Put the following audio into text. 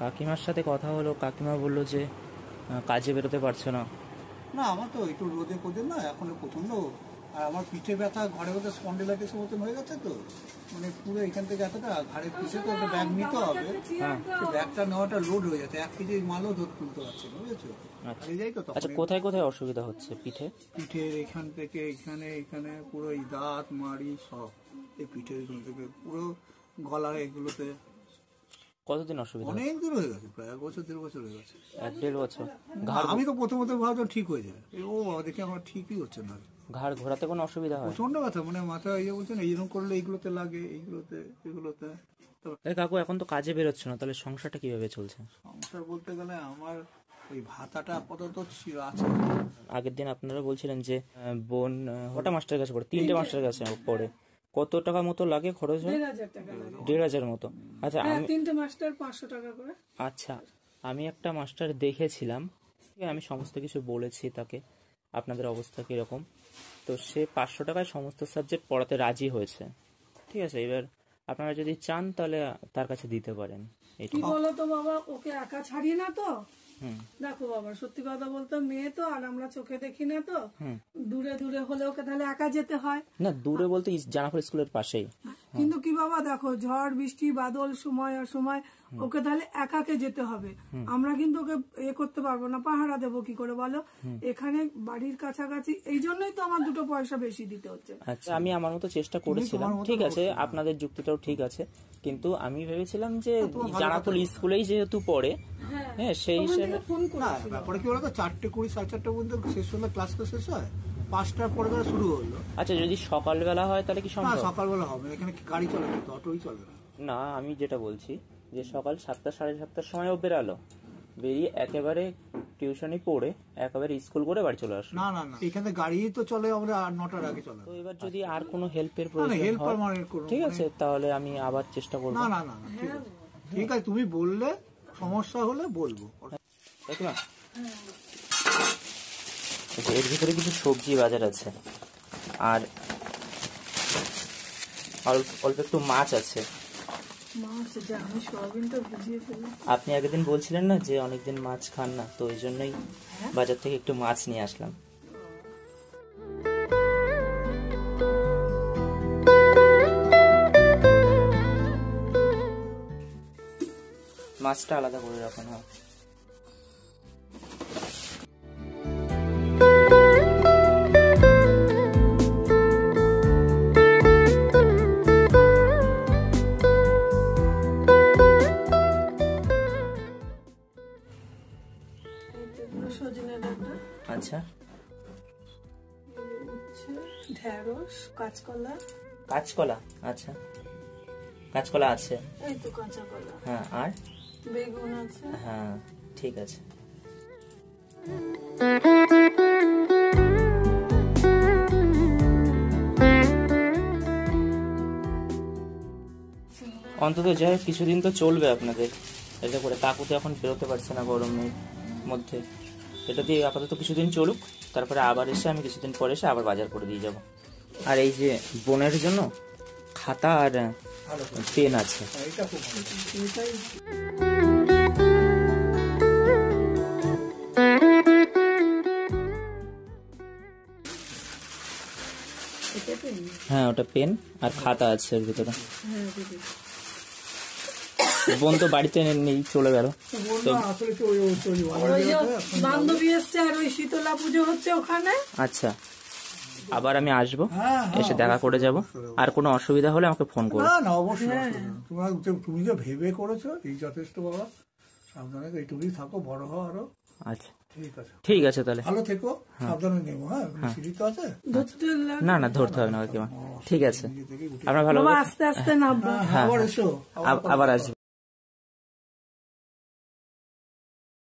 কাকিমার সাথে কথা হলো, কাকিমা বললো যে কাজে বেরোতে পারছো না। না, আমার তো একটু রোদে কোদে না এখন প্রচণ্ড, আর আমার পিঠে ব্যথা, ঘরে ব্যথা, স্পন্ডিলাইটিসের মতন হয়ে গেছে তো, মানে পুরো এখান থেকে এতটা ঘাড়ের পিঠে তো একটা ব্যাগ নিতে হবে, সেই ব্যাগটা নেওয়াটা লোড হয়ে যাচ্ছে, 1 কেজি মালও তুলতে পারছে না, বুঝেছো? আচ্ছা, কোথায় কোথায় অসুবিধা হচ্ছে? পিঠের এখান থেকে এখানে এখানে পুরো এই দাঁত মাড়ি সব, এই পিঠের এখান থেকে পুরো গলা, এগুলোতে। কতদিন অসুবিধা? অনেক দূর হয়ে গেছে, প্রায় 1 বছর 1.5 বছর হয়ে গেছে। 1-1.5 বছর? আমি তো প্রথমত ভাবতাম ঠিক হয়ে যায়, ও দেখি আমার ঠিকই হচ্ছে না। ঘাড় ঘোরাতে কোনো অসুবিধা হয়? প্রচন্ড ব্যথা, মানে মাথা ইয়ে বলছেন, এইরকম করলে এইগুলোতে লাগে, এইগুলোতে এগুলোতে। কাকু এখন তো কাজে বেরোচ্ছে না, তাহলে সংসারটা কিভাবে চলছে? সংসার বলতে গেলে আমার ওই ভাতাটা আপাতত আছে। আগের দিন আপনারা বলছিলেন যে বোন কটা মাস্টারের কাছে পড়ে? 3টে মাস্টারের কাছে পড়ে। কত টাকা মতো লাগে খরচ? 1,500 মতো। আচ্ছা, আমি 3টে মাস্টার 500 টাকা করে। আচ্ছা, আমি একটা মাস্টার দেখেছিলাম, আমি সমস্ত কিছু বলেছি তাকে আপনাদের অবস্থা কিরকম, তো সে 500 টাকায় সমস্ত সাবজেক্ট পড়াতে রাজি হয়েছে। ঠিক আছে, এবার আপনারা যদি চান তাহলে তার কাছে দিতে পারেন। কি বলো তো বাবা, ওকে একা ছাড়ি না তো। দেখো বাবা, সত্যি কথা বলতে মেয়ে তো, আর আমরা চোখে দেখি না তো, দূরে দূরে হলে ওকে তাহলে একা যেতে হয় না। দূরে বলতে জানাপুর স্কুলের পাশেই। কিন্তু কি বাবা, দেখো ঝড় বৃষ্টি বাদল সময় অসময় ওকে তাহলে একাকে যেতে হবে। আমরা কিন্তু ওকে করতে পারবো না, পাহারা দেবো কি করে বলো? এখানে বাড়ির কাছাকাছি, এই জন্যই তো আমার 2 পয়সা বেশি দিতে হচ্ছে। আচ্ছা, আমি আমার মতো চেষ্টা করেছিলাম, ঠিক আছে, আপনাদের যুক্তিটাও ঠিক আছে, কিন্তু আমি ভেবেছিলাম যে জানাপুর স্কুলেই যেহেতু পড়ে, হ্যাঁ সেই হিসেবে। ব্যাপারে কি বলতো, 4:20 সাড়ে 4টা পর্যন্ত শেষ হলে ক্লাস তো শেষ হয়, 5টার পরে শুরু হলো। আচ্ছা, যদি সকালবেলা হয় তাহলে কি সম্ভব? সকালবেলা হবে, এখানে গাড়ি চলে না, অটোই চলে না। আমি যেটা বলছি যে সকাল 7টা সাড়ে 7টার সময়ও বেরালো, বেরিয়ে একেবারে টিউশনি পড়ে একেবারে স্কুল করে বাড়ি চলে আসলো। না না না, এখানে গাড়ি তো চলে আমরা 9টার আগে চলে। তো এবার যদি আর কোনো হেল্পের প্রয়োজন হয়, ঠিক আছে, তাহলে আমি আবার চেষ্টা করব। না না না, ঠিক আছে, তুমি বললে, সমস্যা হলে বলবো। দেখলাম এর ভিতরে কিছু সবজি বাজার আছে, আর অল্প একটু মাছ আছে। আপনি আগের দিন বলছিলেন না যে অনেকদিন মাছ খান না, তো ওই জন্যই বাজার থেকে একটু মাছ নিয়ে আসলাম। মাছটা আলাদা করে রাখুন। হ্যাঁ, আচ্ছা, ঢেঁড়স, কাঁচকলা। কাঁচকলা, আচ্ছা, কাঁচকলা আছে, এই তো কাঁচা কলা। হ্যাঁ, আর বেগুন আছে। হ্যাঁ, ঠিক আছে। অন্তত যাই কিছুদিন তো চলবে আপনাদের এটা করে। কাকু তো এখন বেরোতে পারছে না গরমের মধ্যে, এটা দিয়ে আপাতত কিছুদিন চলুক, তারপরে আবার এসে আমি কিছুদিন পরে এসে আবার বাজার করে দিয়ে যাব। আর এই যে বোনের জন্য খাতা আর পেন আছে। হ্যাঁ, ওটা পেন আর খাতা আছে এর ভিতরে। বোন তো বাড়িতে নেই, চলে গেল। বান্ধবী এসছে, আর ওই শীতলা পুজো হচ্ছে ওখানে। আচ্ছা, আবার আমি আসবো, এসে দেখা করে যাব। আর কোনো অসুবিধা হলে আমাকে ফোন করো। না, অবশ্যই। তুমি যে ভেবে করেছো এই যথেষ্ট বাবা, সাবধানে এইটুকুই থাকো, বড় হও আরো। আচ্ছা, ঠিক আছে, তাহলে ভালো থেকো, সাবধানে নেবো। হ্যাঁ, সিঁড়ি তো আছে। না না, ধরতে হবে না, ঠিক আছে, আপনার ভালো, আস্তে আস্তে নামবো। আবার আসবো।